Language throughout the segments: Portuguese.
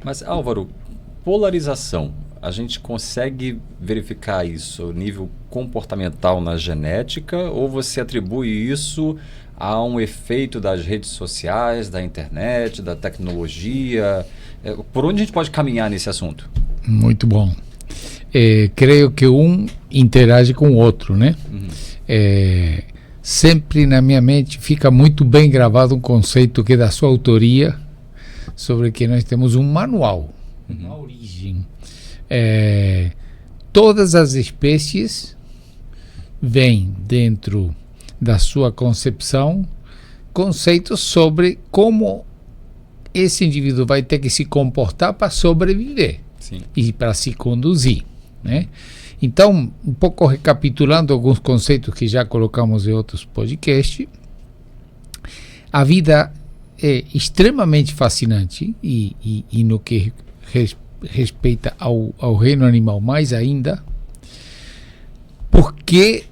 Mas, Álvaro, polarização, a gente consegue verificar isso ao nível comportamental na genética ou você atribui isso a um efeito das redes sociais, da internet, da tecnologia? Por onde a gente pode caminhar nesse assunto? Muito bom. Creio que um interage com o outro, né? Uhum. Sempre na minha mente fica muito bem gravado um conceito que é da sua autoria, sobre que nós temos um manual, uma origem. Todas as espécies vêm dentro da sua concepção conceitos sobre como esse indivíduo vai ter que se comportar para sobreviver. Sim. E para se conduzir, né? Então, um pouco recapitulando alguns conceitos que já colocamos em outros podcasts, a vida é extremamente fascinante e no que respeita ao reino animal mais ainda, porque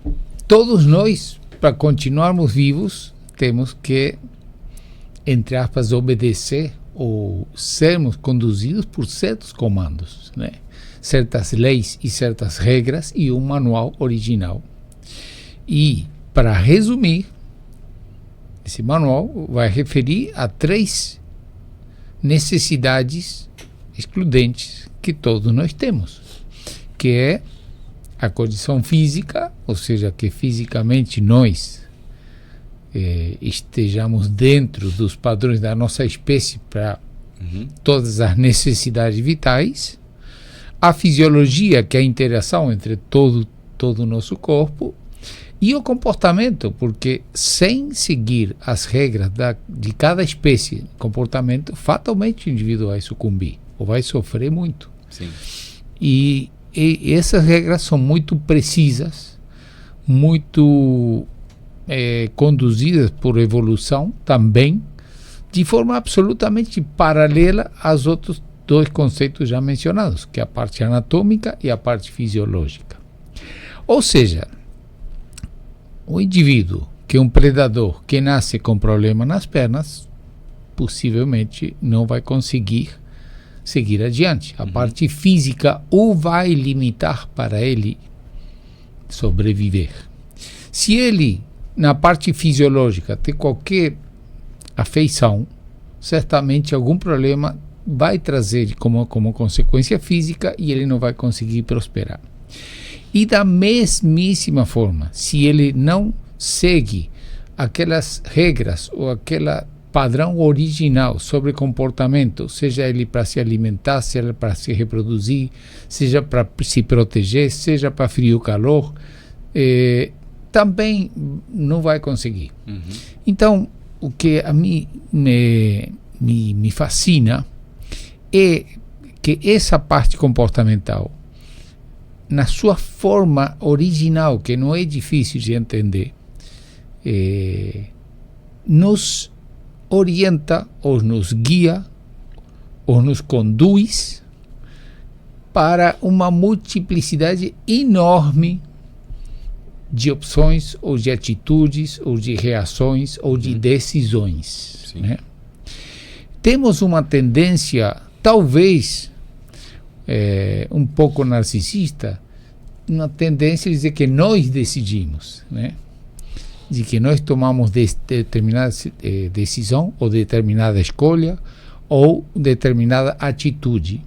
todos nós, para continuarmos vivos, temos que, entre aspas, obedecer ou sermos conduzidos por certos comandos, né? Certas leis e certas regras e um manual original. E, para resumir, esse manual vai referir a 3 necessidades excludentes que todos nós temos, que é a condição física, ou seja, que fisicamente nós estejamos dentro dos padrões da nossa espécie para todas as necessidades vitais, a fisiologia, que é a interação entre todo o nosso corpo, e o comportamento, porque sem seguir as regras de cada espécie, comportamento, fatalmente o indivíduo vai sucumbir, ou vai sofrer muito. Sim. E essas regras são muito precisas, muito conduzidas por evolução também, de forma absolutamente paralela aos outros 2 conceitos já mencionados, que é a parte anatômica e a parte fisiológica. Ou seja, o indivíduo que é um predador que nasce com problema nas pernas, possivelmente não vai conseguir seguir adiante. A parte física o vai limitar para ele sobreviver. Se ele, na parte fisiológica, tem qualquer afeição, certamente algum problema vai trazer como consequência física e ele não vai conseguir prosperar. E da mesmíssima forma, se ele não segue aquelas regras ou aquele padrão original sobre comportamento, seja ele para se alimentar, seja para se reproduzir, seja para se proteger, seja para frio ou calor, também não vai conseguir. Então, o que a mim me fascina é que essa parte comportamental, na sua forma original, que não é difícil de entender, nos orienta ou nos guia ou nos conduz para uma multiplicidade enorme de opções ou de atitudes ou de reações ou de decisões, né? Temos uma tendência, talvez um pouco narcisista, uma tendência a dizer que nós decidimos, né? De que nós tomamos determinada decisão ou determinada escolha ou determinada atitude.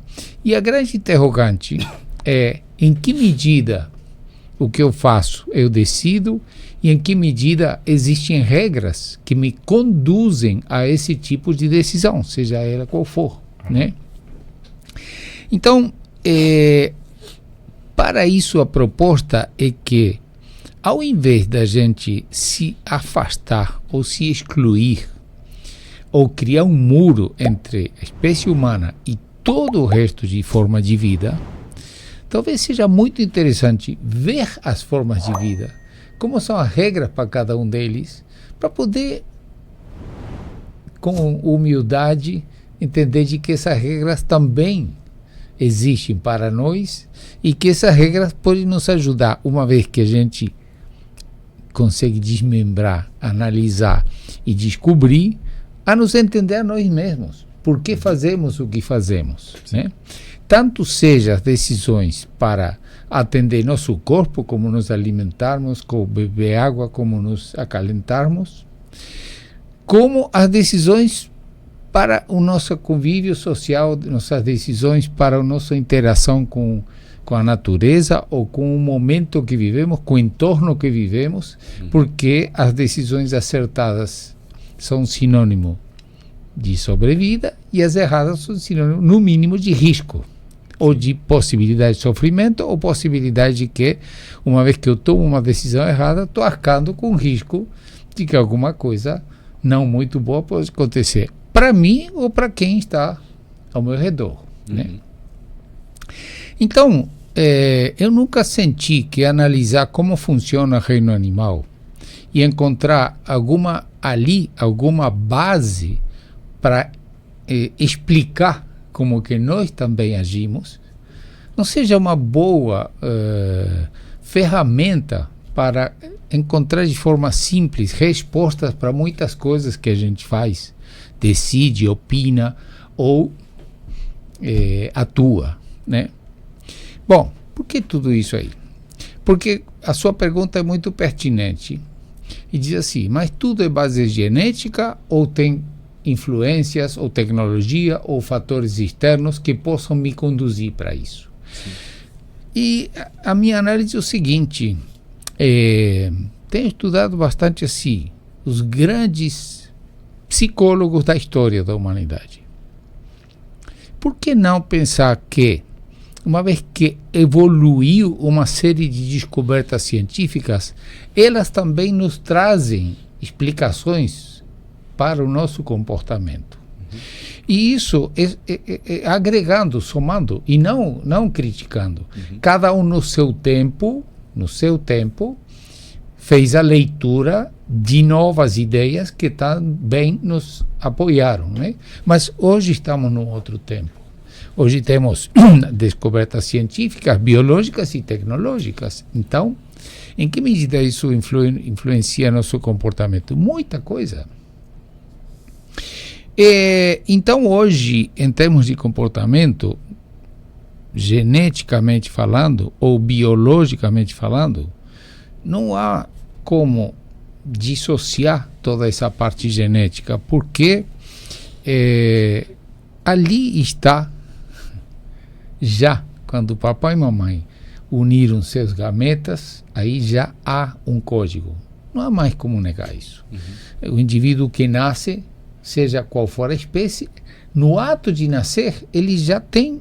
E a grande interrogante é em que medida o que eu faço eu decido e em que medida existem regras que me conduzem a esse tipo de decisão, seja ela qual for, né? Então, para isso a proposta é que, ao invés da gente se afastar ou se excluir ou criar um muro entre a espécie humana e todo o resto de forma de vida, talvez seja muito interessante ver as formas de vida, como são as regras para cada um deles, para poder, com humildade, entender de que essas regras também existem para nós e que essas regras podem nos ajudar, uma vez que a gente consegue desmembrar, analisar e descobrir, a nos entender a nós mesmos. por que fazemos o que fazemos, né? Tanto seja as decisões para atender nosso corpo, como nos alimentarmos, como beber água, como nos acalentarmos, como as decisões para o nosso convívio social, nossas decisões para a nossa interação com a natureza ou com o momento que vivemos, com o entorno que vivemos, porque as decisões acertadas são sinônimo de sobrevida e as erradas são sinônimo, no mínimo, de risco, ou de possibilidade de sofrimento, ou possibilidade de que, uma vez que eu tomo uma decisão errada, estou arcando com o risco de que alguma coisa não muito boa pode acontecer, para mim ou para quem está ao meu redor, né? Então, eu nunca senti que analisar como funciona o reino animal e encontrar alguma base para explicar como que nós também agimos, não seja uma boa ferramenta para encontrar de forma simples respostas para muitas coisas que a gente faz, decide, opina ou atua, né? Bom, por que tudo isso aí? Porque a sua pergunta é muito pertinente e diz assim, mas tudo é base genética ou tem influências ou tecnologia ou fatores externos que possam me conduzir para isso? Sim. E a minha análise é o seguinte, tenho estudado bastante assim os grandes psicólogos da história da humanidade. Por que não pensar que, uma vez que evoluiu uma série de descobertas científicas, elas também nos trazem explicações para o nosso comportamento? E isso é agregando, somando e não criticando. Cada um no seu tempo, fez a leitura de novas ideias que também nos apoiaram, né? Mas hoje estamos num outro tempo. Hoje temos descobertas científicas, biológicas e tecnológicas. Então, em que medida isso influencia nosso comportamento? Muita coisa. Então, hoje, em termos de comportamento, geneticamente falando ou biologicamente falando, não há como dissociar toda essa parte genética, porque ali está, já quando papai e mamãe uniram seus gametas, aí já há um código. Não há mais como negar isso. O indivíduo que nasce, seja qual for a espécie, no ato de nascer, ele já tem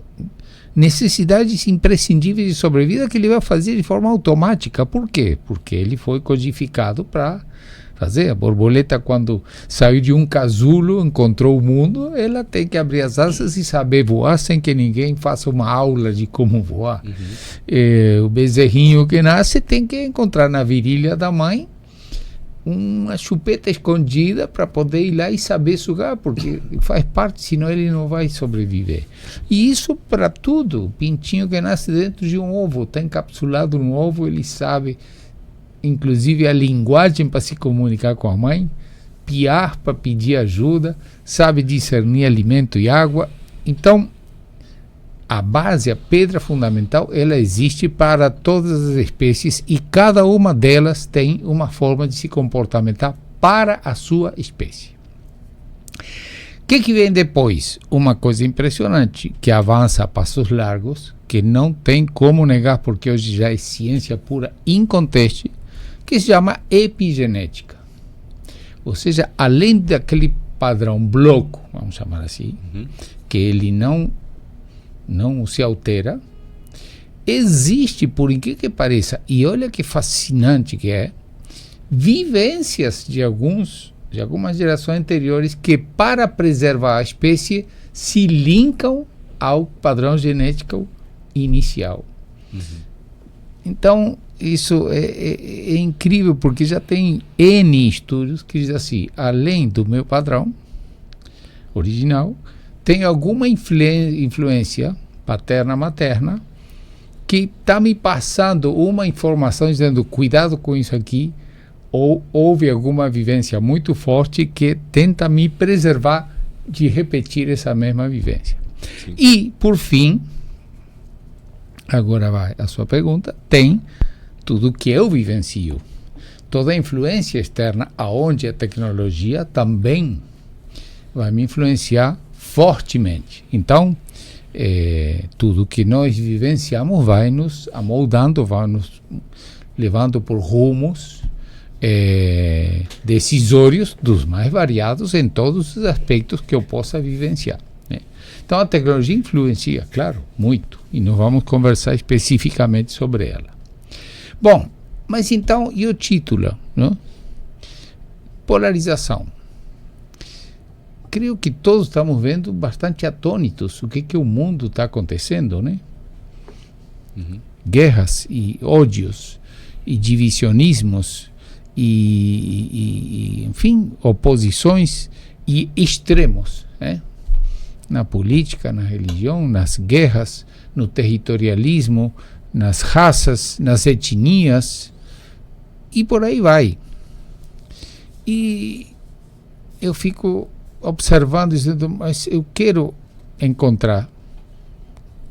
necessidades imprescindíveis de sobrevida que ele vai fazer de forma automática. Por quê? Porque ele foi codificado para fazer. A borboleta, quando saiu de um casulo, encontrou o mundo, ela tem que abrir as asas e saber voar sem que ninguém faça uma aula de como voar. O bezerrinho que nasce tem que encontrar na virilha da mãe uma chupeta escondida para poder ir lá e saber sugar, porque faz parte, senão ele não vai sobreviver. E isso para tudo. O pintinho que nasce dentro de um ovo, está encapsulado no ovo, ele sabe, inclusive, a linguagem para se comunicar com a mãe, piar para pedir ajuda, sabe discernir alimento e água. Então, a base, a pedra fundamental, ela existe para todas as espécies e cada uma delas tem uma forma de se comportamentar para a sua espécie. O que vem depois? Uma coisa impressionante, que avança a passos largos, que não tem como negar, porque hoje já é ciência pura, inconteste, que se chama epigenética. Ou seja, além daquele padrão bloco, vamos chamar assim, que ele não se altera, existe, por incrível que pareça, e olha que fascinante que é, vivências de algumas gerações anteriores que, para preservar a espécie, se linkam ao padrão genético inicial. Então, isso é incrível, porque já tem N estudos que dizem assim, além do meu padrão original, tem alguma influência paterna, materna, que está me passando uma informação dizendo, cuidado com isso aqui, ou houve alguma vivência muito forte que tenta me preservar de repetir essa mesma vivência. Sim. E, por fim, agora vai a sua pergunta, tem tudo que eu vivencio. Toda a influência externa, aonde a tecnologia também vai me influenciar fortemente. Então, tudo que nós vivenciamos vai nos amoldando, vai nos levando por rumos decisórios dos mais variados em todos os aspectos que eu possa vivenciar, né? Então, a tecnologia influencia, claro, muito, e nós vamos conversar especificamente sobre ela. Bom, mas então, e o título, né? Polarização. Creio que todos estamos vendo bastante atônitos o que o mundo está acontecendo, né? Guerras e ódios e divisionismos e enfim, oposições e extremos, né? Na política, na religião, nas guerras, no territorialismo, nas raças, nas etnias e por aí vai. E eu fico observando, dizendo, mas eu quero encontrar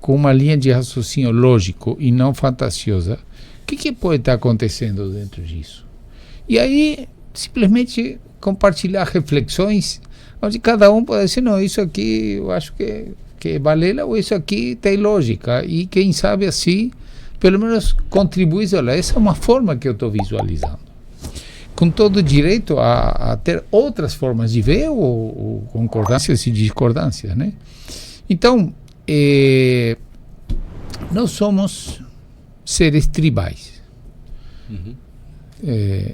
com uma linha de raciocínio lógico e não fantasiosa o que pode estar acontecendo dentro disso. E aí, simplesmente compartilhar reflexões onde cada um pode dizer, não, isso aqui eu acho que é balela, ou isso aqui tem lógica, e quem sabe assim, pelo menos contribuir, olha, essa é uma forma que eu estou visualizando, com todo direito a ter outras formas de ver, ou concordâncias e discordâncias, né? Então, nós somos seres tribais.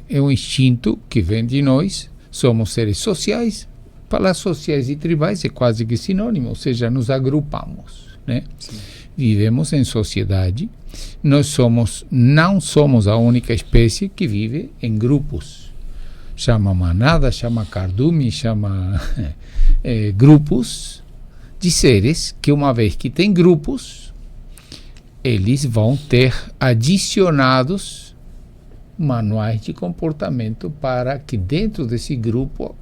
É um instinto que vem de nós, somos seres sociais. Palavras sociais e tribais é quase que sinônimo, ou seja, nos agrupamos, né? Sim. Vivemos em sociedade, nós não somos a única espécie que vive em grupos. Chama manada, chama cardume, chama grupos de seres que, uma vez que tem grupos, eles vão ter adicionados manuais de comportamento para que dentro desse grupo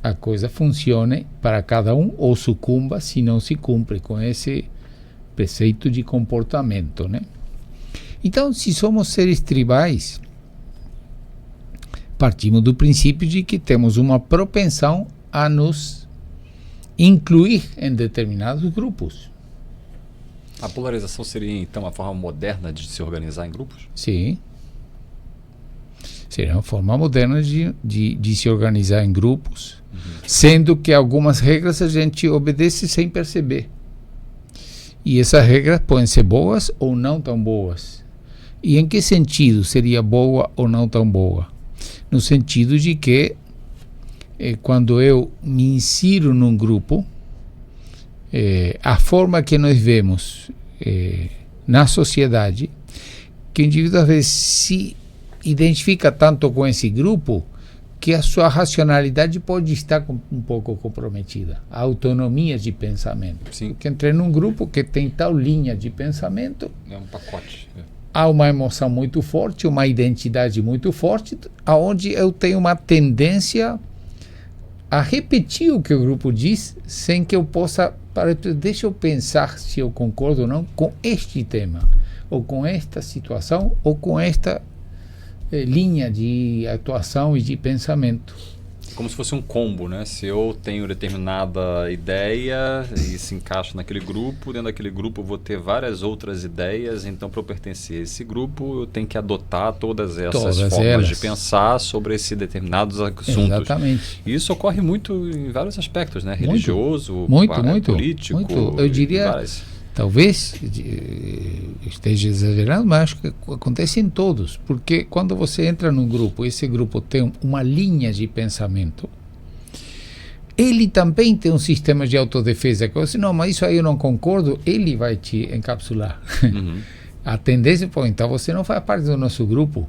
a coisa funcione para cada um, ou sucumba se não se cumpre com esse preceito de comportamento, né? Então, se somos seres tribais, partimos do princípio de que temos uma propensão a nos incluir em determinados grupos. A polarização seria, então, uma forma moderna de se organizar em grupos? Sim. Seria uma forma moderna de se organizar em grupos, sendo que algumas regras a gente obedece sem perceber. E essas regras podem ser boas ou não tão boas. E em que sentido seria boa ou não tão boa? No sentido de que quando eu me insiro num grupo, a forma que nós vemos na sociedade, que o indivíduo às vezes se identifica tanto com esse grupo que a sua racionalidade pode estar um pouco comprometida, a autonomia de pensamento. Sim. Porque entrei num grupo que tem tal linha de pensamento, É um pacote. há uma emoção muito forte, uma identidade muito forte, aonde eu tenho uma tendência a repetir o que o grupo diz, sem que eu possa, deixa eu pensar se eu concordo ou não com este tema, ou com esta situação, ou com esta linha de atuação e de pensamento. Como se fosse um combo, né? Se eu tenho determinada ideia e se encaixa naquele grupo, dentro daquele grupo eu vou ter várias outras ideias, então para eu pertencer a esse grupo eu tenho que adotar todas essas formas de pensar sobre esses determinados assuntos. Exatamente. E isso ocorre muito em vários aspectos, né? Religioso, muito, político. muito. Eu diria, talvez esteja exagerando, mas acho que acontece em todos, porque quando você entra num grupo, esse grupo tem uma linha de pensamento, ele também tem um sistema de autodefesa, que você, não, mas isso aí eu não concordo, ele vai te encapsular. A tendência, então você não faz parte do nosso grupo,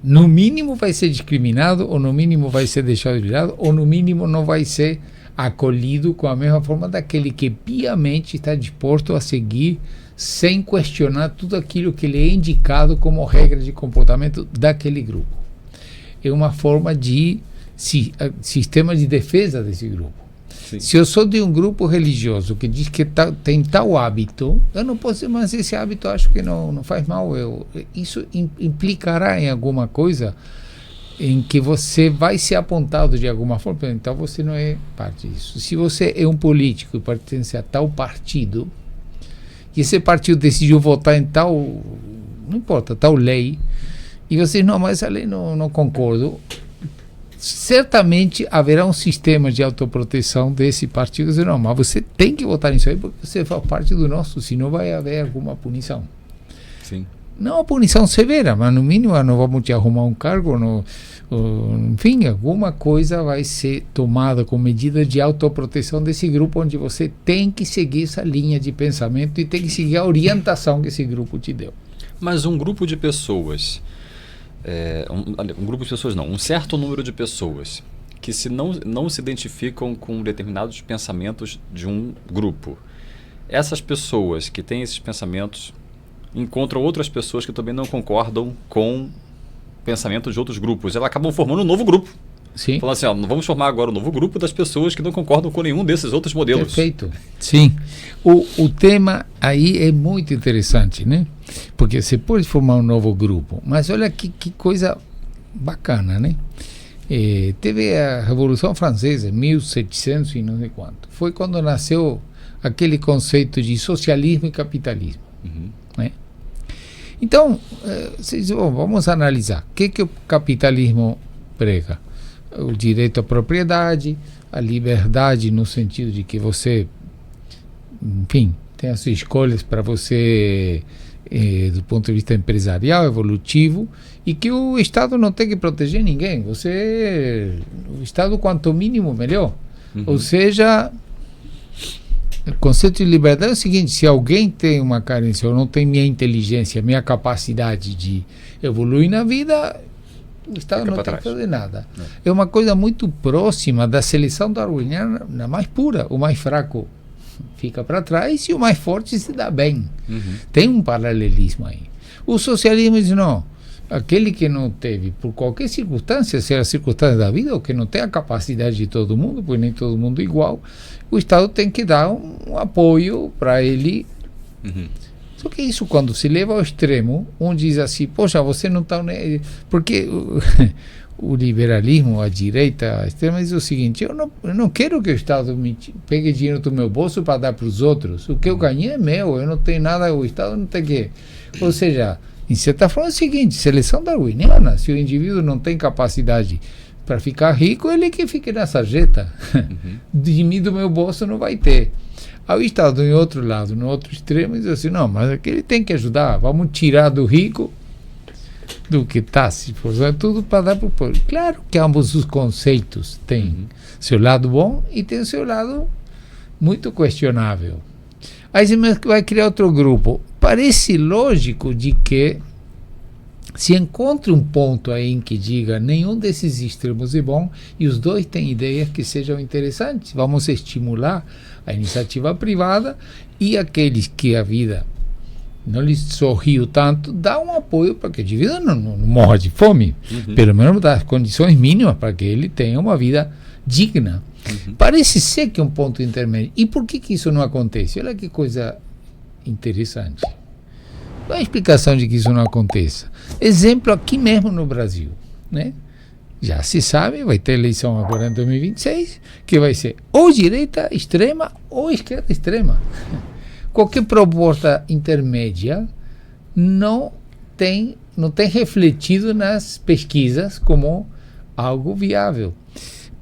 no mínimo vai ser discriminado, ou no mínimo vai ser deixado de lado, ou no mínimo não vai ser acolhido com a mesma forma daquele que piamente está disposto a seguir sem questionar tudo aquilo que lhe é indicado como regra de comportamento daquele grupo. É uma forma de sistema de defesa desse grupo. Sim. Se eu sou de um grupo religioso que diz que tem tal hábito, eu não posso, mas esse hábito eu acho que não faz mal. Isso implicará em alguma coisa em que você vai ser apontado de alguma forma. Então você não é parte disso. Se você é um político e pertence a tal partido, e esse partido decidiu votar em tal, não importa, tal lei, e você, não, mas essa lei não concordo, certamente haverá um sistema de autoproteção desse partido. Não, mas você tem que votar nisso aí porque você faz parte do nosso, senão vai haver alguma punição. Sim. Não uma punição severa, mas no mínimo não vamos te arrumar um cargo, enfim, alguma coisa vai ser tomada com medida de autoproteção desse grupo, onde você tem que seguir essa linha de pensamento e tem que seguir a orientação que esse grupo te deu. Mas um grupo de pessoas, um certo número de pessoas que não se identificam com determinados pensamentos de um grupo, essas pessoas que têm esses pensamentos encontram outras pessoas que também não concordam com pensamentos de outros grupos. Elas acabam formando um novo grupo. Sim. Falando assim, vamos formar agora um novo grupo das pessoas que não concordam com nenhum desses outros modelos. Perfeito. Sim. O tema aí é muito interessante, né? Porque você pode formar um novo grupo, mas olha que coisa bacana, né? Teve a Revolução Francesa, 1700 e não sei quanto. Foi quando nasceu aquele conceito de socialismo e capitalismo. Uhum. Né? Então, vamos analisar. O que o capitalismo prega? O direito à propriedade, a liberdade no sentido de que você, enfim, tem as escolhas para você, do ponto de vista empresarial, evolutivo, e que o Estado não tem que proteger ninguém. O Estado, quanto mínimo, melhor. Uhum. Ou seja, o conceito de liberdade é o seguinte: se alguém tem uma carência ou não tem minha inteligência, minha capacidade de evoluir na vida, o Estado não tem que fazer nada. É uma coisa muito próxima da seleção darwiniana, na mais pura. O mais fraco fica para trás e o mais forte se dá bem. Uhum. Tem um paralelismo aí. O socialismo diz, não, aquele que não teve, por qualquer circunstância, seja a circunstância da vida, ou que não tem a capacidade de todo mundo, porque nem todo mundo é igual, o Estado tem que dar um apoio para ele. Uhum. Só que isso, quando se leva ao extremo, um diz assim, poxa, você não está... Porque o liberalismo, a direita, a extrema, diz o seguinte: eu não quero que o Estado me pegue dinheiro do meu bolso para dar para os outros. O que eu ganhei é meu, eu não tenho nada, o Estado não tem que... Ou seja, em certa forma é o seguinte, seleção darwiniana: se o indivíduo não tem capacidade para ficar rico, ele que fique na sarjeta. Uhum. De mim, do meu bolso, não vai ter. Aí o Estado, em outro lado, no outro extremo, diz assim, não, mas aquele tem que ajudar, vamos tirar do rico, do que está se esforçando, tudo para dar para o povo. Claro que ambos os conceitos têm seu lado bom e tem o seu lado muito questionável. Aí você vai criar outro grupo. Parece lógico de que se encontre um ponto aí em que diga nenhum desses extremos é bom e os dois têm ideias que sejam interessantes. Vamos estimular a iniciativa privada e aqueles que a vida não lhes sorriu tanto, dá um apoio para que o indivíduo não morra de fome, pelo menos dá as condições mínimas para que ele tenha uma vida digna. Parece ser que é um ponto intermédio. E por que isso não acontece? Olha que coisa interessante. Qual é a explicação de que isso não aconteça? Exemplo aqui mesmo no Brasil, né? Já se sabe, vai ter eleição agora em 2026, que vai ser ou direita extrema ou esquerda extrema. Qualquer proposta intermédia não tem refletido nas pesquisas como algo viável.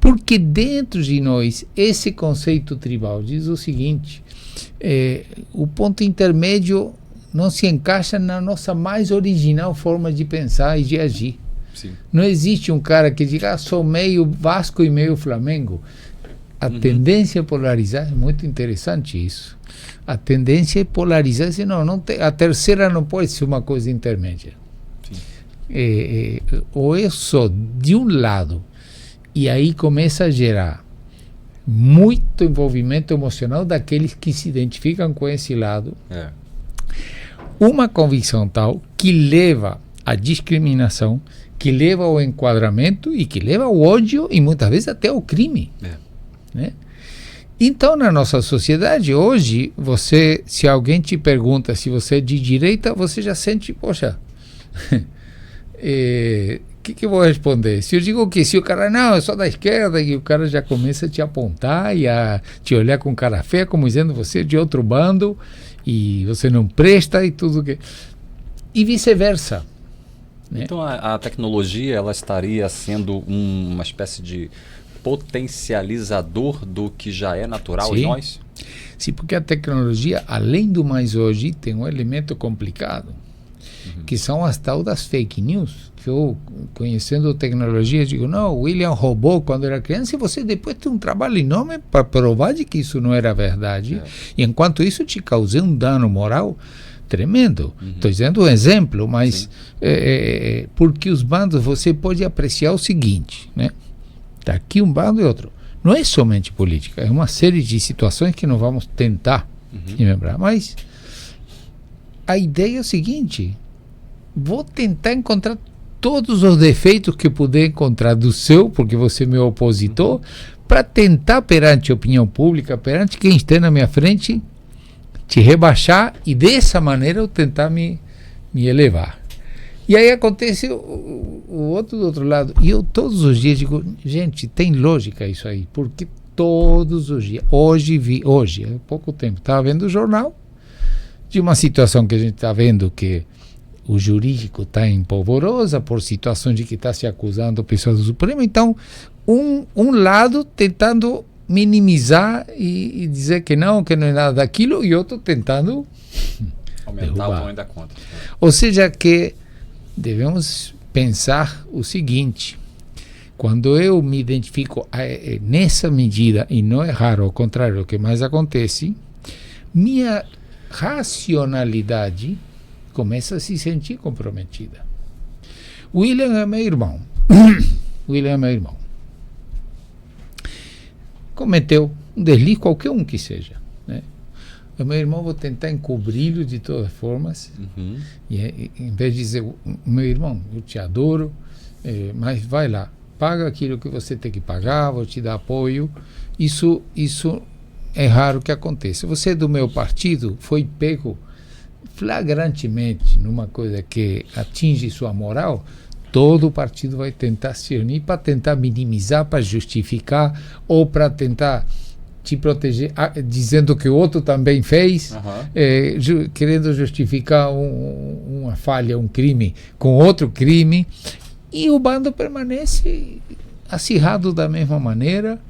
Porque dentro de nós, esse conceito tribal diz o seguinte: o ponto intermédio não se encaixa na nossa mais original forma de pensar e de agir. Sim. Não existe um cara que diga, sou meio Vasco e meio Flamengo. A tendência é polarizar, é muito interessante isso. A tendência é polarizar, não tem, a terceira não pode ser uma coisa intermédia. Ou eu sou de um lado, e aí começa a gerar muito envolvimento emocional daqueles que se identificam com esse lado. Uma convicção tal que leva à discriminação, que leva ao enquadramento e que leva ao ódio e muitas vezes até ao crime. Né? Então, na nossa sociedade, hoje, se alguém te pergunta se você é de direita, você já sente, poxa, que eu vou responder? Se eu digo que se o cara, não, eu sou da esquerda, e o cara já começa a te apontar e a te olhar com cara feia, como dizendo você é de outro bando e você não presta e tudo que... E vice-versa. Né? Então, a tecnologia, ela estaria sendo uma espécie de potencializador do que já é natural em nós? Sim, porque a tecnologia, além do mais hoje, tem um elemento complicado, que são as tal das fake news. Que eu, conhecendo tecnologia, digo, não, o William roubou quando era criança e você depois tem um trabalho enorme para provar de que isso não era verdade. E enquanto isso te causei um dano moral tremendo. Estou dizendo um exemplo, mas porque os bandos você pode apreciar o seguinte, né? Está aqui um bando e outro. Não é somente política, é uma série de situações que não vamos tentar lembrar. Mas a ideia é o seguinte: vou tentar encontrar todos os defeitos que puder encontrar do seu, porque você é meu opositor, para tentar perante a opinião pública, perante quem está na minha frente, te rebaixar e dessa maneira eu tentar me elevar. E aí acontece o outro do outro lado. E eu todos os dias digo, gente, tem lógica isso aí, porque todos os dias, hoje, há pouco tempo, estava vendo o jornal de uma situação que a gente está vendo que o jurídico está em polvorosa por situações de que está se acusando pessoas do Supremo. Então, um lado tentando minimizar e dizer que não é nada daquilo, e outro tentando aumentar derrubar. O tamanho da conta. Ou seja, que devemos pensar o seguinte: quando eu me identifico nessa medida, e não é raro, ao contrário, o que mais acontece, minha racionalidade começa a se sentir comprometida. William é meu irmão. William é meu irmão. Cometeu um deslize, qualquer um que seja, né? O meu irmão, vou tentar encobri-lo de todas as formas. E em vez de dizer, meu irmão, eu te adoro, mas vai lá, paga aquilo que você tem que pagar, vou te dar apoio. Isso é raro que aconteça. Você do meu partido foi pego flagrantemente numa coisa que atinge sua moral, todo o partido vai tentar se unir para tentar minimizar, para justificar ou para tentar te proteger, dizendo que o outro também fez, querendo justificar uma falha, um crime com outro crime, e o bando permanece acirrado da mesma maneira,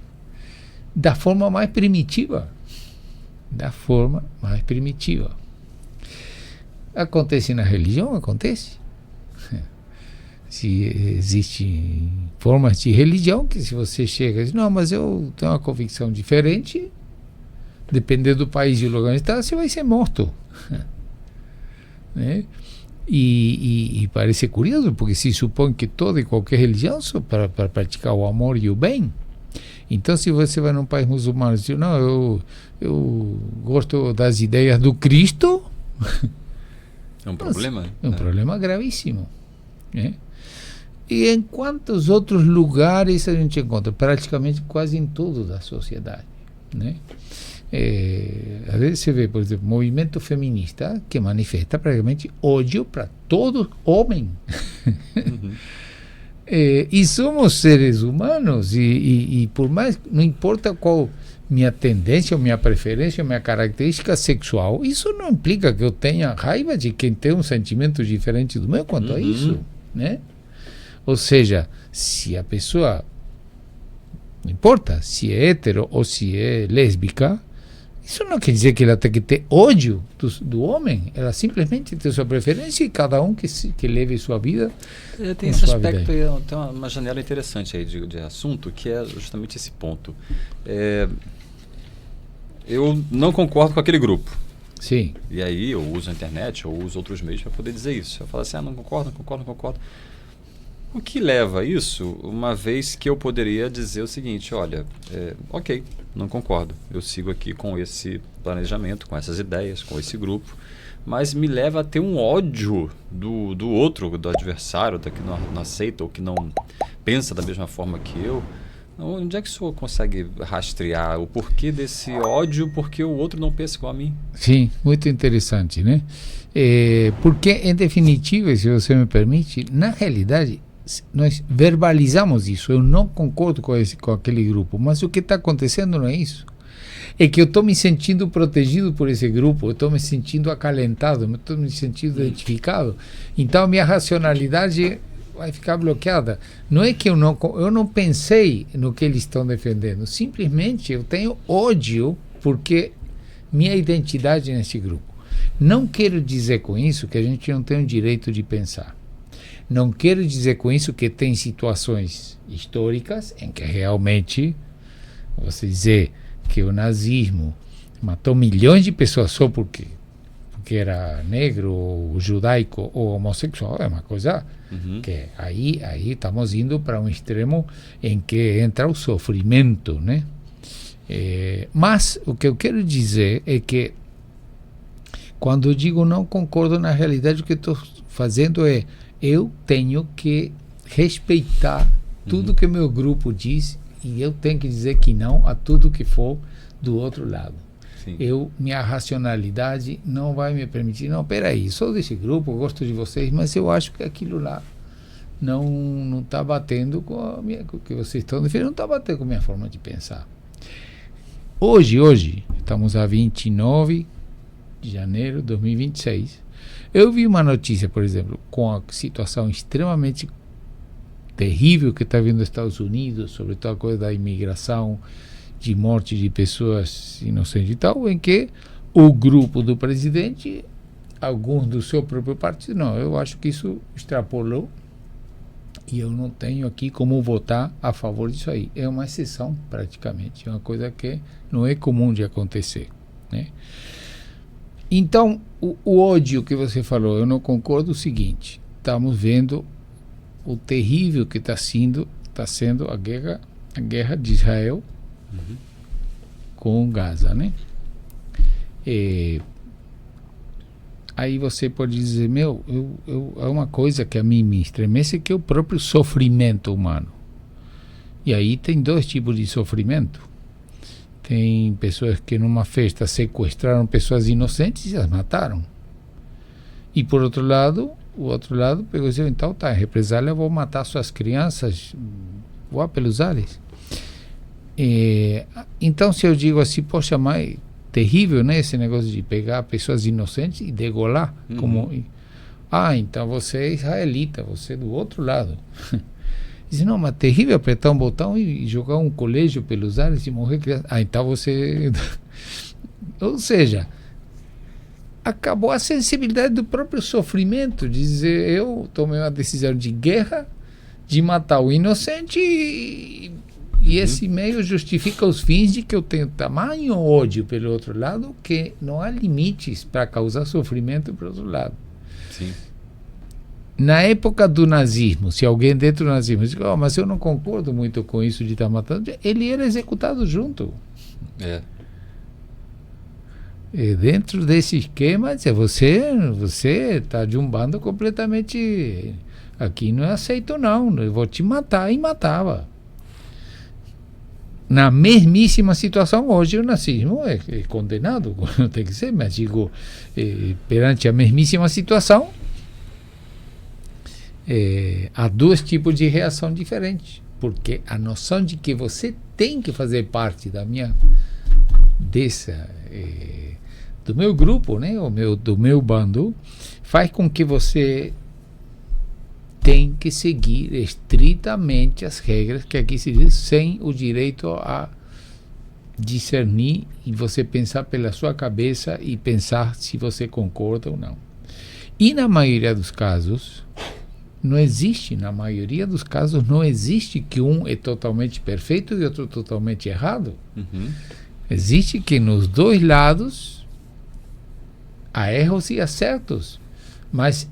da forma mais primitiva. Acontece na religião? Acontece. Se existem formas de religião que, se você chega e diz, não, mas eu tenho uma convicção diferente, dependendo do país e do lugar onde está, você vai ser morto. Né? E parece curioso, porque se supõe que toda e qualquer religião são para praticar o amor e o bem. Então, se você vai num país muçulmano e diz, não, eu gosto das ideias do Cristo, é um problema? É um problema gravíssimo. Né? E em quantos outros lugares a gente encontra? Praticamente quase em tudo da sociedade. Né? Às vezes você vê, por exemplo, movimento feminista que manifesta praticamente ódio para todo homem. E somos seres humanos e por mais, não importa qual minha tendência, ou minha preferência, ou minha característica sexual, isso não implica que eu tenha raiva de quem tem um sentimento diferente do meu quanto a isso, né? Ou seja, se a pessoa, não importa se é hétero ou se é lésbica, isso não quer dizer que ela tem que ter ódio do homem. Ela simplesmente tem sua preferência e cada um que leve sua vida. Tem esse aspecto aí, tem uma janela interessante aí de assunto, que é justamente esse ponto. Eu não concordo com aquele grupo. Sim. E aí eu uso a internet, eu uso outros meios para poder dizer isso. Eu falo assim, não concordo. O que leva a isso, uma vez que eu poderia dizer o seguinte, olha, ok, não concordo, eu sigo aqui com esse planejamento, com essas ideias, com esse grupo, mas me leva a ter um ódio do outro, do adversário, da que não aceita ou que não pensa da mesma forma que eu, Onde é que o senhor consegue rastrear o porquê desse ódio, porque o outro não pensa igual a mim? Sim, muito interessante, né? Porque, em definitiva, se você me permite, na realidade, nós verbalizamos isso. Eu não concordo com aquele grupo, mas o que está acontecendo não é isso. É que eu estou me sentindo protegido por esse grupo, eu estou me sentindo acalentado, eu estou me sentindo identificado. Então, a minha racionalidade vai ficar bloqueada. Não é que eu não pensei no que eles estão defendendo, simplesmente eu tenho ódio porque minha identidade nesse grupo. Não quero dizer com isso que a gente não tem o direito de pensar. Não quero dizer com isso que tem situações históricas em que realmente você dizer que o nazismo matou milhões de pessoas só porque era negro, ou judaico ou homossexual, é uma coisa que aí estamos indo para um extremo em que entra o sofrimento, né? Mas o que eu quero dizer é que quando eu digo não concordo, na realidade o que estou fazendo é eu tenho que respeitar tudo que meu grupo diz e eu tenho que dizer que não a tudo que for do outro lado. Sim. Minha racionalidade não vai me permitir, não, peraí, sou desse grupo, gosto de vocês, mas eu acho que aquilo lá não está batendo com o que vocês estão defendendo, não está batendo com a minha forma de pensar. Hoje, estamos a 29 de janeiro de 2026, eu vi uma notícia, por exemplo, com a situação extremamente terrível que está vindo dos Estados Unidos, sobre toda a coisa da imigração, de morte de pessoas inocentes e tal, em que o grupo do presidente, alguns do seu próprio partido, não, eu acho que isso extrapolou e eu não tenho aqui como votar a favor disso aí. É uma exceção, praticamente, é uma coisa que não é comum de acontecer, né? Então, o ódio que você falou, eu não concordo. O seguinte, estamos vendo o terrível que está sendo a guerra de Israel com Gaza, né? Aí você pode dizer, é uma coisa que a mim me estremece, que é o próprio sofrimento humano. E aí tem dois tipos de sofrimento. Tem pessoas que numa festa sequestraram pessoas inocentes e as mataram. E por outro lado, o outro lado pegou e disse, então tá, em represália eu vou matar suas crianças, voar pelos ares. Então se eu digo assim, poxa, mas terrível, né, esse negócio de pegar pessoas inocentes e degolar, como, então você é israelita, você é do outro lado. Diz, não, mas terrível apertar um botão e jogar um colégio pelos ares e morrer criança. Então você... Ou seja, acabou a sensibilidade do próprio sofrimento, de dizer, eu tomei uma decisão de guerra, de matar o inocente e esse meio justifica os fins de que eu tenho tamanho ódio pelo outro lado que não há limites para causar sofrimento pelo outro lado. Sim. Na época do nazismo, se alguém dentro do nazismo diz, mas eu não concordo muito com isso de estar matando, ele era executado junto. E dentro desse esquema, você está de um bando completamente... Aqui não é aceito não, eu vou te matar, e matava. Na mesmíssima situação, hoje o nazismo é condenado, não tem que ser, mas digo, perante a mesmíssima situação, há dois tipos de reação diferentes, porque a noção de que você tem que fazer parte do meu grupo, né, do meu bando, faz com que você tem que seguir estritamente as regras que aqui se diz, sem o direito a discernir e você pensar pela sua cabeça e pensar se você concorda ou não. E na maioria dos casos, não existe que um é totalmente perfeito e outro totalmente errado. Existe que nos dois lados há erros e acertos, mas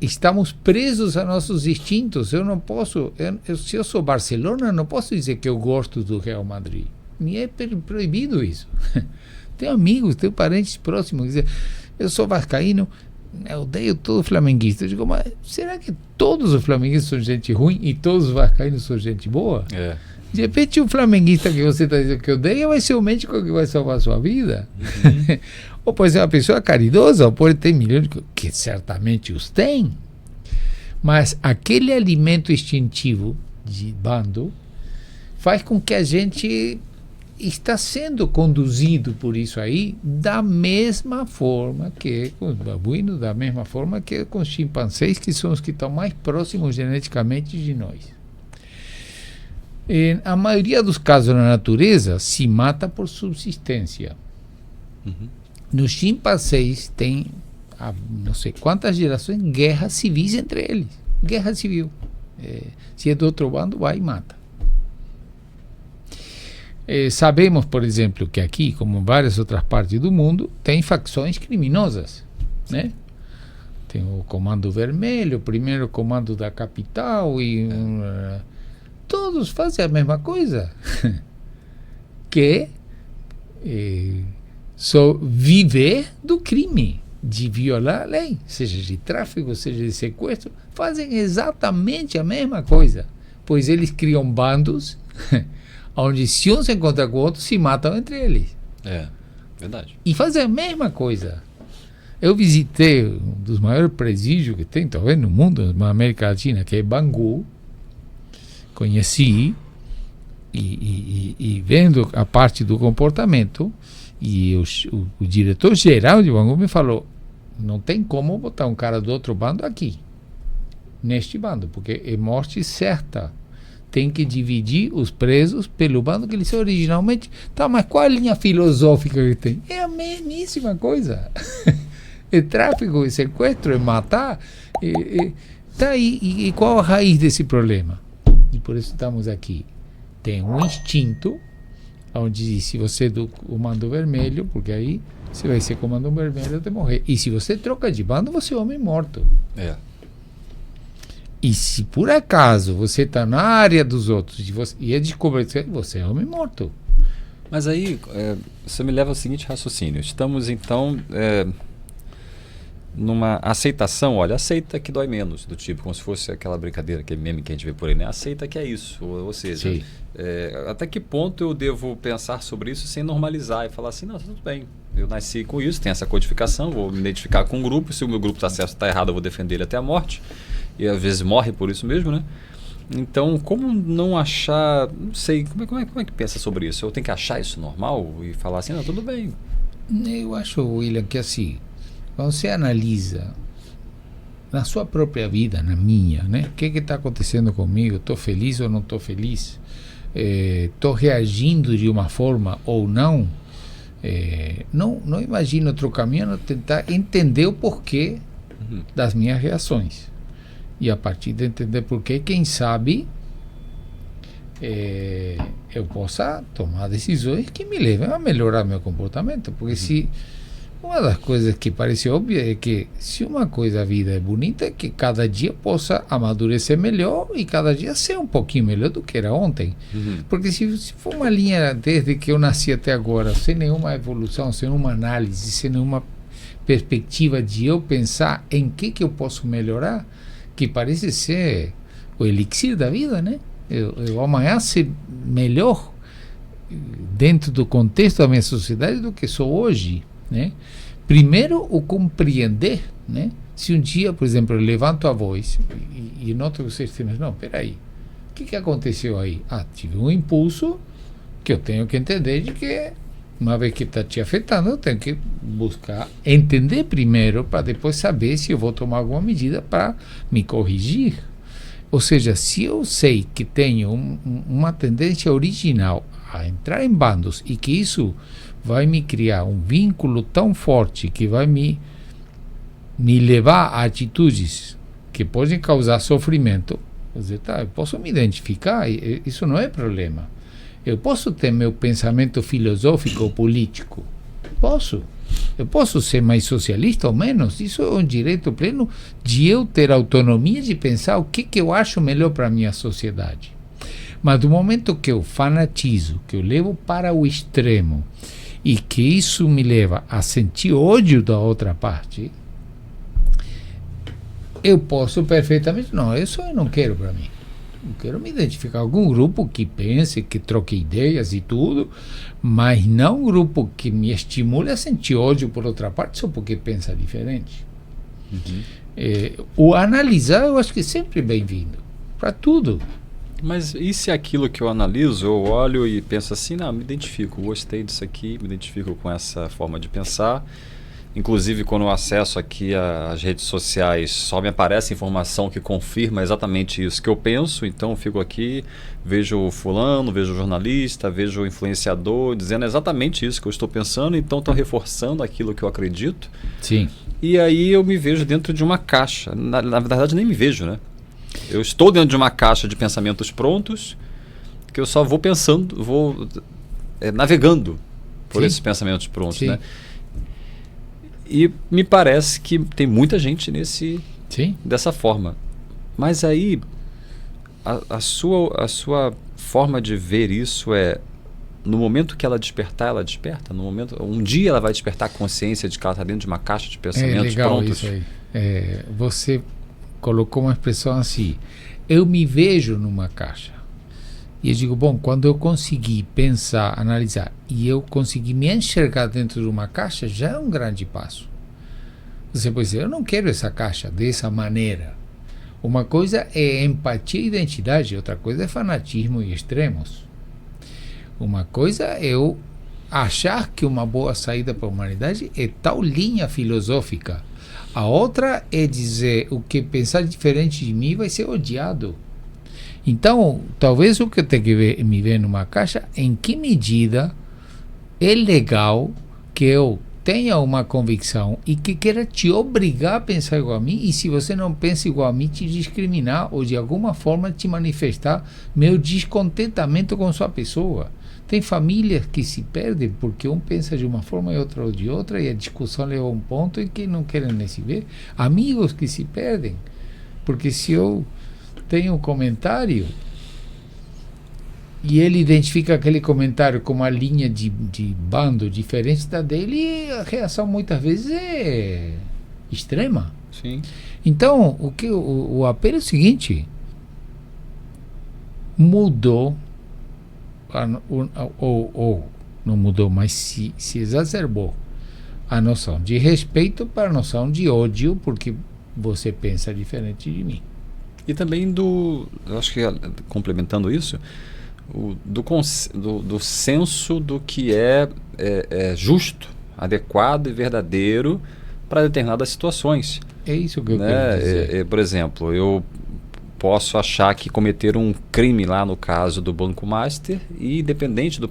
estamos presos a nossos instintos. Eu não posso, se eu sou Barcelona, não posso dizer que eu gosto do Real Madrid. Me é proibido isso. Tenho amigos, tenho parentes próximos que dizem, eu sou vascaíno, eu odeio todo flamenguista. Eu digo, mas será que todos os flamenguistas são gente ruim e todos os vascaínos são gente boa? De repente, o flamenguista que você está dizendo que odeia vai ser o médico que vai salvar a sua vida. Ou pode ser uma pessoa caridosa, ou pode ter milhões, que certamente os tem. Mas aquele alimento instintivo de bando faz com que a gente está sendo conduzido por isso aí da mesma forma que com os babuínos, da mesma forma que com os chimpanzés, que são os que estão mais próximos geneticamente de nós. A maioria dos casos na natureza se mata por subsistência. Nos chimpanzés tem há não sei quantas gerações guerras civis entre eles. Guerra civil. Se é do outro bando, vai e mata. Sabemos, por exemplo, que aqui, como em várias outras partes do mundo, tem facções criminosas, né? Tem o Comando Vermelho, o primeiro comando da capital, e todos fazem a mesma coisa, que só viver do crime, de violar a lei, seja de tráfico, seja de sequestro, fazem exatamente a mesma coisa, pois eles criam bandos onde se um se encontra com o outro, se matam entre eles. Verdade. E fazem a mesma coisa. Eu visitei um dos maiores presídios que tem, talvez no mundo, na América Latina, que é Bangu. Conheci e vendo a parte do comportamento, e o diretor-geral de Bangu me falou, não tem como botar um cara do outro bando aqui, neste bando, porque é morte certa. Tem que dividir os presos pelo bando que eles são originalmente. Tá, mas qual a linha filosófica que tem? É a mesmíssima coisa. É tráfico, é sequestro, é matar. Tá aí. E qual a raiz desse problema? E por isso estamos aqui. Tem um instinto, onde se você é do comando vermelho, porque aí você vai ser comando vermelho até morrer. E se você troca de bando, você é homem morto. E se por acaso você está na área dos outros e é descoberto que você é homem morto. Mas aí, você me leva ao seguinte raciocínio. Estamos, então, numa aceitação, olha, aceita que dói menos, do tipo, como se fosse aquela brincadeira, aquele meme que a gente vê por aí, né? Aceita que é isso, ou seja, até que ponto eu devo pensar sobre isso sem normalizar e falar assim, não, tudo bem, eu nasci com isso, tem essa codificação, vou me identificar com um grupo, se o meu grupo está certo, está errado, eu vou defender ele até a morte, e às vezes morre por isso mesmo, né? Então, como não achar, não sei, como é que pensa sobre isso? Eu tenho que achar isso normal e falar assim, não, tudo bem. Eu acho, William, que assim, quando você analisa na sua própria vida, na minha, né? O que está acontecendo comigo? Estou feliz ou não estou feliz? Estou reagindo de uma forma ou não? Não imagino outro caminho a não tentar entender o porquê das minhas reações. E a partir de entender porquê, quem sabe eu possa tomar decisões que me levem a melhorar meu comportamento. Porque se uma das coisas que parece óbvia é que se uma coisa, a vida é bonita, é que cada dia possa amadurecer melhor e cada dia ser um pouquinho melhor do que era ontem. Porque se for uma linha desde que eu nasci até agora, sem nenhuma evolução, sem nenhuma análise, sem nenhuma perspectiva de eu pensar em que eu posso melhorar, que parece ser o elixir da vida, né? Eu amanhã ser melhor dentro do contexto da minha sociedade do que sou hoje, né? Primeiro, o compreender, né? Se um dia, por exemplo, eu levanto a voz e noto que vocês dizem, não, peraí, o que aconteceu aí? Tive um impulso que eu tenho que entender de que uma vez que está te afetando, eu tenho que buscar entender primeiro para depois saber se eu vou tomar alguma medida para me corrigir. Ou seja, se eu sei que tenho uma tendência original a entrar em bandos e que isso vai me criar um vínculo tão forte que vai me levar a atitudes que podem causar sofrimento, quer dizer, eu posso me identificar, isso não é problema. Eu posso ter meu pensamento filosófico ou político. Posso. Eu posso ser mais socialista ou menos. Isso é um direito pleno de eu ter autonomia de pensar o que eu acho melhor para a minha sociedade. Mas do momento que eu fanatizo, que eu levo para o extremo e que isso me leva a sentir ódio da outra parte, eu posso perfeitamente, não, isso eu não quero para mim. Eu quero me identificar com algum grupo que pense, que troque ideias e tudo, mas não um grupo que me estimule a sentir ódio por outra parte só porque pensa diferente. O analisar eu acho que é sempre bem-vindo, para tudo. Mas e se aquilo que eu analiso, eu olho e penso assim, não, me identifico, gostei disso aqui, me identifico com essa forma de pensar. Inclusive, quando eu acesso aqui às redes sociais, só me aparece informação que confirma exatamente isso que eu penso. Então, eu fico aqui, vejo o fulano, vejo o jornalista, vejo o influenciador, dizendo exatamente isso que eu estou pensando. Então, estou reforçando aquilo que eu acredito. Sim. E aí eu me vejo dentro de uma caixa. Na verdade, nem me vejo, né? Eu estou dentro de uma caixa de pensamentos prontos, que eu só vou pensando, vou navegando por esses pensamentos prontos, né? E me parece que tem muita gente dessa forma. Mas aí, a sua forma de ver isso é, no momento que ela despertar, ela desperta. Um dia ela vai despertar a consciência de que ela está dentro de uma caixa de pensamentos legal prontos. Isso aí. Você colocou uma expressão assim, eu me vejo numa caixa. E eu digo, bom, quando eu conseguir pensar, analisar, e eu conseguir me enxergar dentro de uma caixa, já é um grande passo. Você pode dizer, eu não quero essa caixa dessa maneira. Uma coisa é empatia e identidade, outra coisa é fanatismo e extremos. Uma coisa é eu achar que uma boa saída para a humanidade é tal linha filosófica. A outra é dizer o que pensar diferente de mim vai ser odiado. Então, talvez o que eu tenho que me ver numa caixa, em que medida é legal que eu tenha uma convicção e que queira te obrigar a pensar igual a mim, e se você não pensa igual a mim, te discriminar ou de alguma forma te manifestar meu descontentamento com sua pessoa. Tem famílias que se perdem porque um pensa de uma forma e outro de outra, e a discussão leva a um ponto em que não querem nem se ver. Amigos que se perdem, porque se eu tenho um comentário e ele identifica aquele comentário como uma linha de bando diferente da dele, a reação muitas vezes é extrema. Sim. Então, o apelo é o seguinte: mudou, ou não mudou, mas se exacerbou a noção de respeito para a noção de ódio, porque você pensa diferente de mim. E também eu acho que complementando isso, do senso do que é justo, adequado e verdadeiro para determinadas situações. É isso que eu quero dizer. Por exemplo, eu posso achar que cometeram um crime lá no caso do Banco Master e, independente da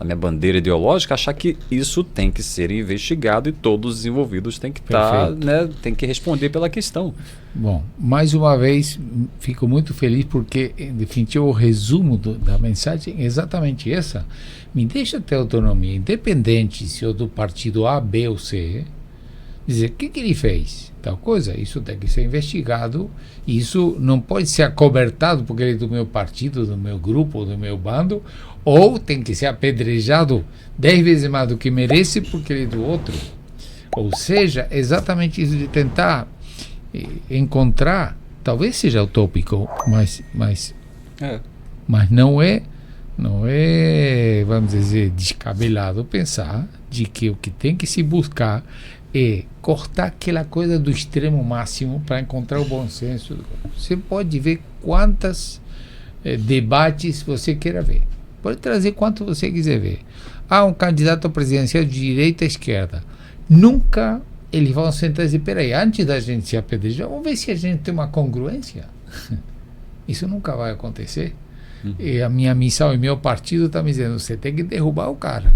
minha bandeira ideológica, achar que isso tem que ser investigado e todos os envolvidos têm que tem que responder pela questão. Bom, mais uma vez fico muito feliz porque, em definitiva, o resumo da mensagem é exatamente essa. Me deixa ter autonomia, independente se eu do partido A, B ou C, dizer o que ele fez, tal coisa, isso tem que ser investigado, isso não pode ser acobertado porque ele é do meu partido, do meu grupo, do meu bando, ou tem que ser apedrejado 10 vezes mais do que merece porque ele é do outro. Ou seja, exatamente isso de tentar encontrar, talvez seja utópico, mas não é, vamos dizer, descabelado pensar de que o que tem que se buscar é cortar aquela coisa do extremo máximo para encontrar o bom senso. Você pode ver quantos debates você queira ver. Pode trazer quanto você quiser ver. Um candidato presidencial de direita à esquerda. Nunca eles vão sentar e dizer, peraí, antes da gente se apedrejar, vamos ver se a gente tem uma congruência. Isso nunca vai acontecer. E a minha missão e meu partido está me dizendo, você tem que derrubar o cara.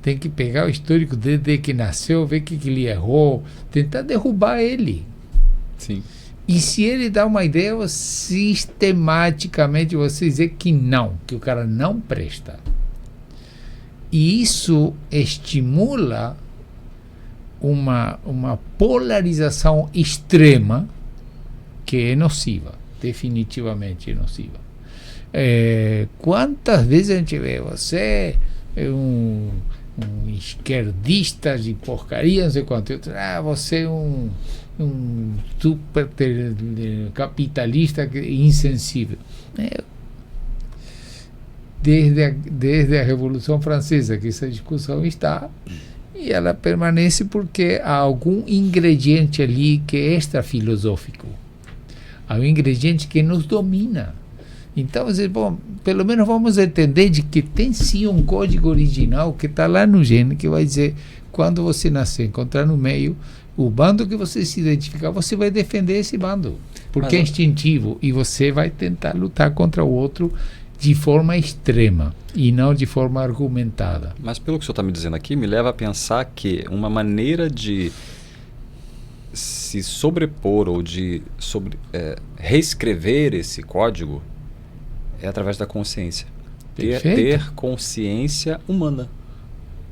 Tem que pegar o histórico desde que nasceu, ver o que ele errou, tentar derrubar ele. Sim. E se ele dá uma ideia, sistematicamente você dizer que não, que o cara não presta. E isso estimula uma polarização extrema que é nociva, definitivamente nociva. Quantas vezes a gente vê, você é um esquerdista de porcaria, não sei quanto, você é um super capitalista insensível. Desde a Revolução Francesa que essa discussão está, e ela permanece porque há algum ingrediente ali que é extra-filosófico. Há um ingrediente que nos domina. Então, bom, pelo menos vamos entender de que tem sim um código original que está lá no gene, que vai dizer, quando você nascer, encontrar no meio, o bando que você se identificar, você vai defender esse bando, porque é instintivo, e você vai tentar lutar contra o outro de forma extrema e não de forma argumentada. Mas pelo que o senhor está me dizendo aqui, me leva a pensar que uma maneira de se sobrepor ou de reescrever esse código é através da consciência. Ter consciência humana.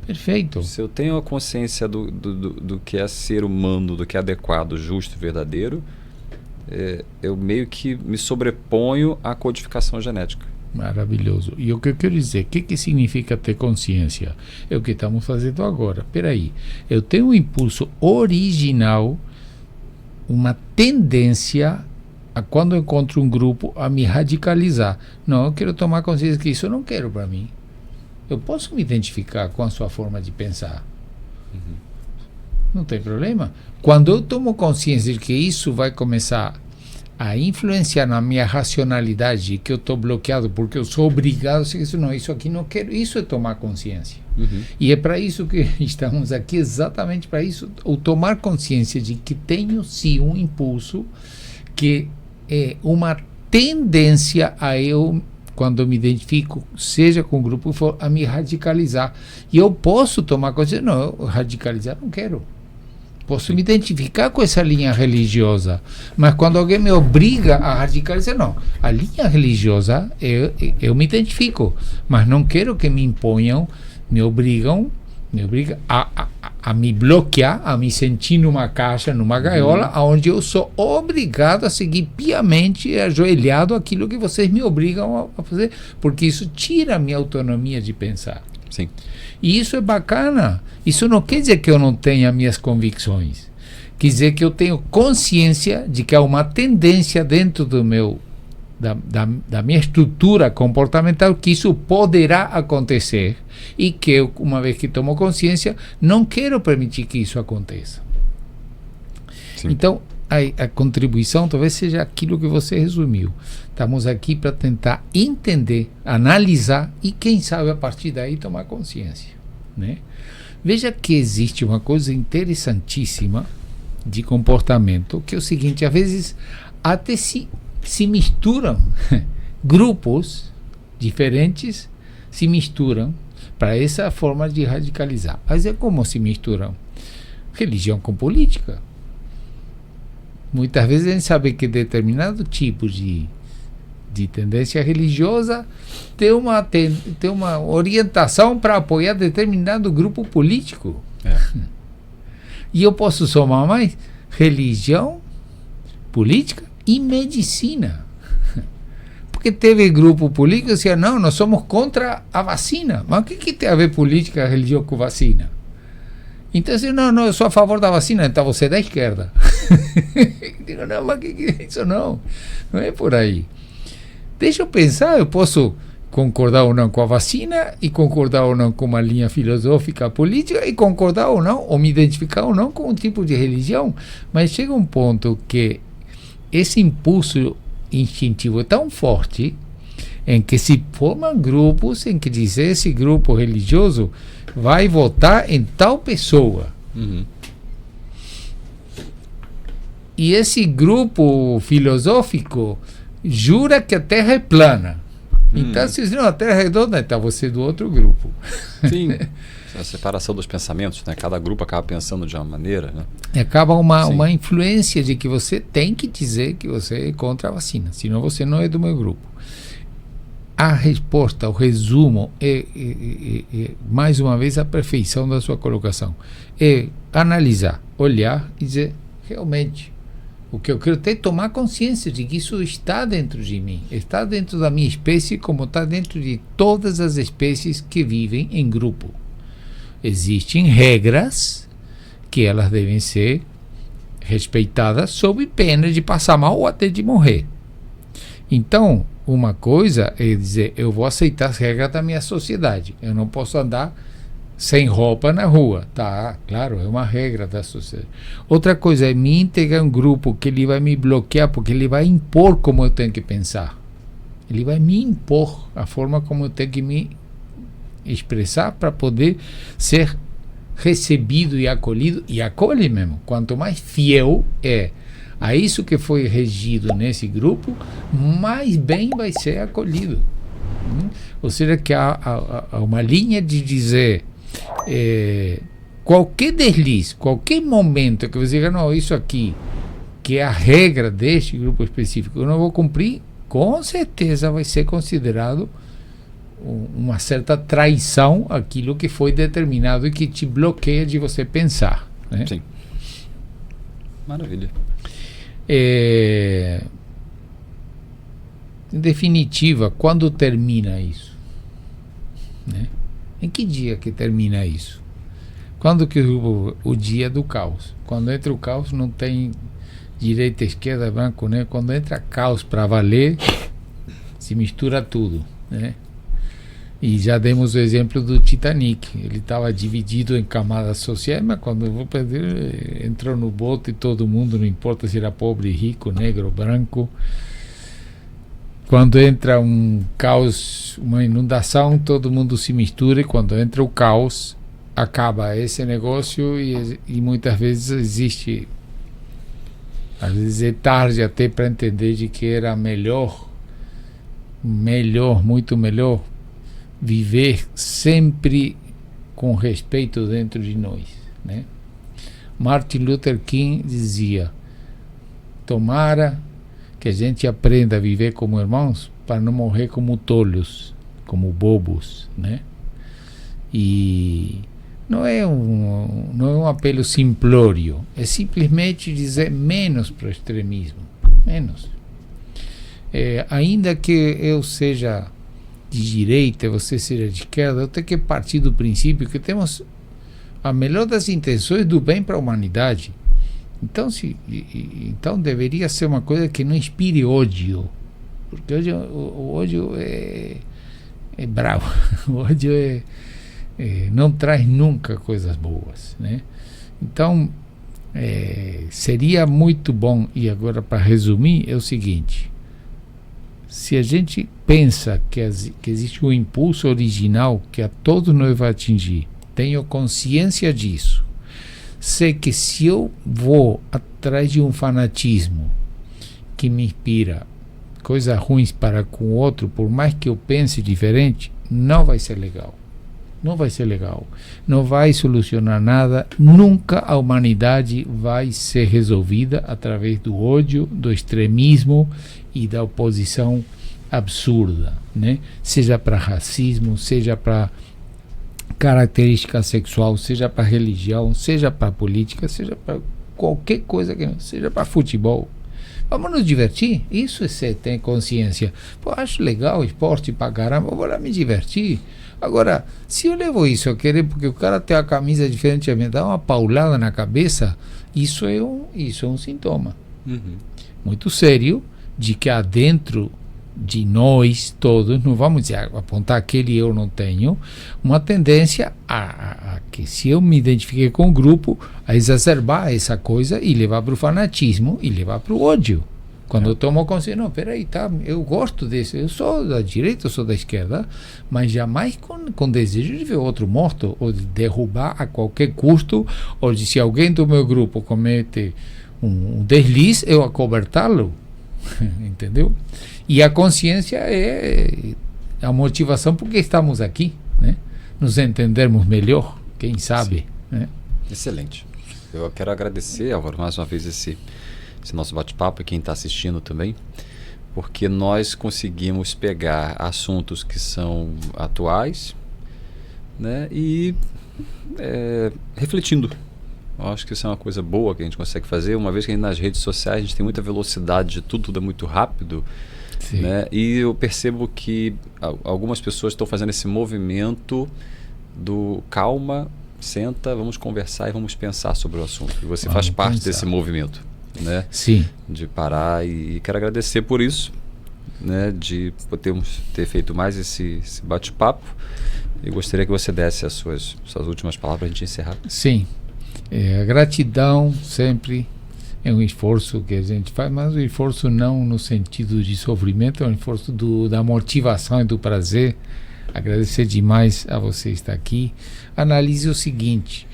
Perfeito. Se eu tenho a consciência do que é ser humano, do que é adequado, justo e verdadeiro, eu meio que me sobreponho à codificação genética. Maravilhoso. E o que eu quero dizer, o que significa ter consciência? É o que estamos fazendo agora. Espera aí, eu tenho um impulso original, uma tendência a, quando eu encontro um grupo, a me radicalizar. Não, eu quero tomar consciência que isso eu não quero para mim. Eu posso me identificar com a sua forma de pensar. Uhum. Não tem problema. Quando eu tomo consciência de que isso vai começar a influenciar na minha racionalidade, que eu estou bloqueado porque eu sou obrigado a seguir isso, não, isso aqui não quero, isso é tomar consciência. Uhum. E é para isso que estamos aqui, exatamente para isso, o tomar consciência de que tenho sim um impulso, que é uma tendência a eu, quando eu me identifico, seja com o grupo for, a me radicalizar. E eu posso tomar consciência, não, eu radicalizar não quero. Posso me identificar com essa linha religiosa, mas quando alguém me obriga a radicalizar, não. A linha religiosa, eu me identifico, mas não quero que me imponham, me obrigam a me bloquear, a me sentir numa caixa, numa gaiola, onde eu sou obrigado a seguir piamente, ajoelhado aquilo que vocês me obrigam a fazer, porque isso tira a minha autonomia de pensar. Sim. E isso é bacana. Isso não quer dizer que eu não tenha minhas convicções. Quer dizer que eu tenho consciência de que há uma tendência dentro do meu, da minha estrutura comportamental, que isso poderá acontecer, e que eu, uma vez que tomo consciência, não quero permitir que isso aconteça. Sim. Então, a contribuição talvez seja aquilo que você resumiu. Estamos aqui para tentar entender, analisar e, quem sabe, a partir daí tomar consciência, né? Veja que existe uma coisa interessantíssima de comportamento, que é o seguinte: às vezes até se misturam grupos diferentes, se misturam para essa forma de radicalizar. Mas é como se misturam religião com política. Muitas vezes a gente sabe que determinado tipo de tendência religiosa tem uma orientação para apoiar determinado grupo político. E eu posso somar mais religião, política e medicina. Porque teve grupo político que dizia, não, nós somos contra a vacina. Mas o que tem a ver política, religião com vacina? Então, assim, não, eu sou a favor da vacina, então você é da esquerda. Digo, não, mas que é isso? Não é por aí. Deixa eu pensar, eu posso concordar ou não com a vacina, e concordar ou não com uma linha filosófica política, e concordar ou não, ou me identificar ou não com um tipo de religião, mas chega um ponto que esse impulso instintivo é tão forte, em que se formam grupos em que diz, esse grupo religioso vai votar em tal pessoa. Uhum. E esse grupo filosófico jura que a Terra é plana. Então, se diz, não, a Terra é redonda, então você é do outro grupo. Sim. A separação dos pensamentos, né? Cada grupo acaba pensando de uma maneira, né? Acaba uma influência de que você tem que dizer que você é contra a vacina, senão você não é do meu grupo. A resposta, o resumo, é mais uma vez a perfeição da sua colocação. É analisar, olhar e dizer, realmente, o que eu quero ter é tomar consciência de que isso está dentro de mim, está dentro da minha espécie, como está dentro de todas as espécies que vivem em grupo. Existem regras que elas devem ser respeitadas sob pena de passar mal ou até de morrer. Então, uma coisa é dizer, eu vou aceitar as regras da minha sociedade. Eu não posso andar sem roupa na rua. Tá, claro, é uma regra da sociedade. Outra coisa é me integrar em um grupo que ele vai me bloquear porque ele vai impor como eu tenho que pensar. Ele vai me impor a forma como eu tenho que me expressar para poder ser recebido e acolhido, e acolhe mesmo. Quanto mais fiel é a isso que foi regido nesse grupo, mais bem vai ser acolhido. Ou seja, que há uma linha de dizer qualquer deslize, qualquer momento que você diga, não, isso aqui, que é a regra deste grupo específico, eu não vou cumprir, com certeza vai ser considerado uma certa traição àquilo que foi determinado e que te bloqueia de você pensar, né? Sim. Maravilha. Em definitiva, quando termina isso? Né? Em que dia que termina isso? Quando que o dia do caos? Quando entra o caos não tem direita, esquerda, branco, né? Quando entra caos para valer, se mistura tudo, né? E já demos o exemplo do Titanic. Ele estava dividido em camadas sociais, mas quando eu vou perder, entrou no bote e todo mundo, não importa se era pobre, rico, negro, branco. Quando entra um caos, uma inundação, todo mundo se mistura, e quando entra o caos, acaba esse negócio e muitas vezes existe, às vezes é tarde até para entender de que era melhor, muito melhor, viver sempre com respeito dentro de nós, né? Martin Luther King dizia: tomara que a gente aprenda a viver como irmãos para não morrer como tolos, como bobos, né? E não é um apelo simplório, é simplesmente dizer menos para o extremismo, menos. Ainda que eu seja de direita, você seja de esquerda, eu tenho que partir do princípio que temos a melhor das intenções do bem para a humanidade. Então, então deveria ser uma coisa que não inspire ódio, porque o ódio é bravo, o ódio não traz nunca coisas boas, né? Então, seria muito bom, e agora para resumir, é o seguinte: se a gente pensa que existe um impulso original que a todos nós vai atingir, tenho consciência disso, sei que se eu vou atrás de um fanatismo que me inspira coisas ruins para com o outro, por mais que eu pense diferente, não vai ser legal. Não vai ser legal. Não vai solucionar nada. Nunca a humanidade vai ser resolvida através do ódio, do extremismo e da oposição absurda, né? Seja para racismo, seja para característica sexual, seja para religião, seja para política, seja para qualquer coisa, seja para futebol. Vamos nos divertir? Isso é você tem consciência. Pô, acho legal esporte pra caramba, vou lá me divertir. Agora, se eu levo isso a querer porque o cara tem a camisa diferente a mim, dá uma paulada na cabeça, isso é um sintoma muito sério de que há dentro de nós todos, não vamos dizer, apontar aquele eu não tenho, uma tendência a que, se eu me identifiquei com o grupo, a exacerbar essa coisa e levar para o fanatismo e levar para o ódio. Quando eu tomo consciência, não, peraí, tá, eu gosto desse, eu sou da direita, eu sou da esquerda, mas jamais com desejo de ver outro morto, ou de derrubar a qualquer custo, ou de, se alguém do meu grupo comete um deslize, eu acobertá-lo, entendeu? E a consciência é a motivação porque estamos aqui, né? Nos entendermos melhor, quem sabe, né? Excelente. Eu quero agradecer, Álvaro, mais uma vez esse nosso bate-papo e quem está assistindo também, porque nós conseguimos pegar assuntos que são atuais, né, e refletindo. Eu acho que isso é uma coisa boa que a gente consegue fazer, uma vez que nas redes sociais a gente tem muita velocidade de tudo é muito rápido, né, e eu percebo que algumas pessoas estão fazendo esse movimento do calma senta, vamos conversar e vamos pensar sobre o assunto. E você faz parte desse movimento, né? Sim. De parar, e quero agradecer por isso, né? De podermos ter feito mais esse bate-papo. E gostaria que você desse as suas últimas palavras para a gente encerrar. Sim. A gratidão sempre é um esforço que a gente faz, mas um esforço não no sentido de sofrimento, é um esforço da motivação e do prazer. Agradecer demais a você estar aqui. Analise o seguinte: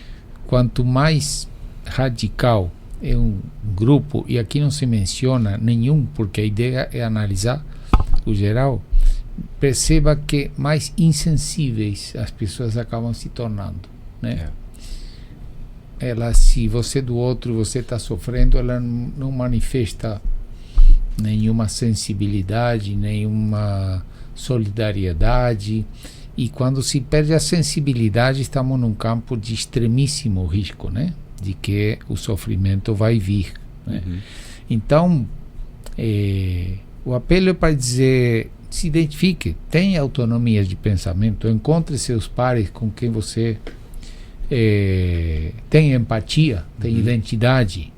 quanto mais radical é um grupo, e aqui não se menciona nenhum, porque a ideia é analisar o geral, perceba que mais insensíveis as pessoas acabam se tornando, né? Ela, se você do outro, você está sofrendo, ela não manifesta nenhuma sensibilidade, nenhuma solidariedade, e quando se perde a sensibilidade, estamos num campo de extremíssimo risco, né? De que o sofrimento vai vir, né? Então, o apelo é para dizer: se identifique, tenha autonomia de pensamento, encontre seus pares com quem você tem empatia, tem identidade,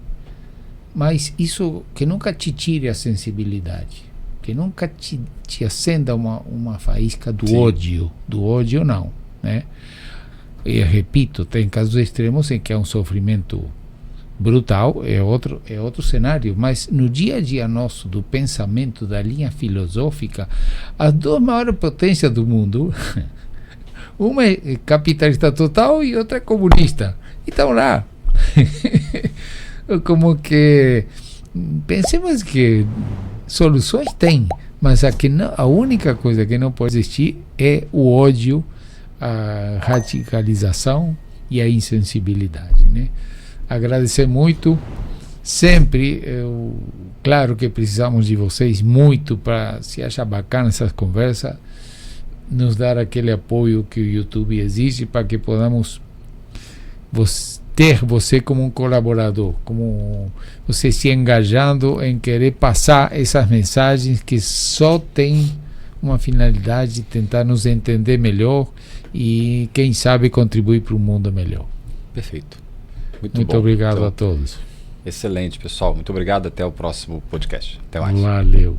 mas isso que nunca te tire a sensibilidade, que nunca te acenda uma faísca do ódio não, né? E repito, tem casos extremos em que é um sofrimento brutal, é outro cenário, mas no dia a dia nosso, do pensamento, da linha filosófica, as duas maiores potências do mundo, uma é capitalista total e outra é comunista, e estão lá. Como que pensemos que soluções tem, mas a única coisa que não pode existir é o ódio, a radicalização e a insensibilidade, né? Agradecer muito, sempre, claro que precisamos de vocês muito para, se achar bacana essas conversas, nos dar aquele apoio que o YouTube exige para que podamos ter você como um colaborador, como você se engajando em querer passar essas mensagens que só tem uma finalidade de tentar nos entender melhor e, quem sabe, contribuir para um mundo melhor. Perfeito. Muito obrigado a todos. Excelente, pessoal. Muito obrigado. Até o próximo podcast. Até mais. Valeu.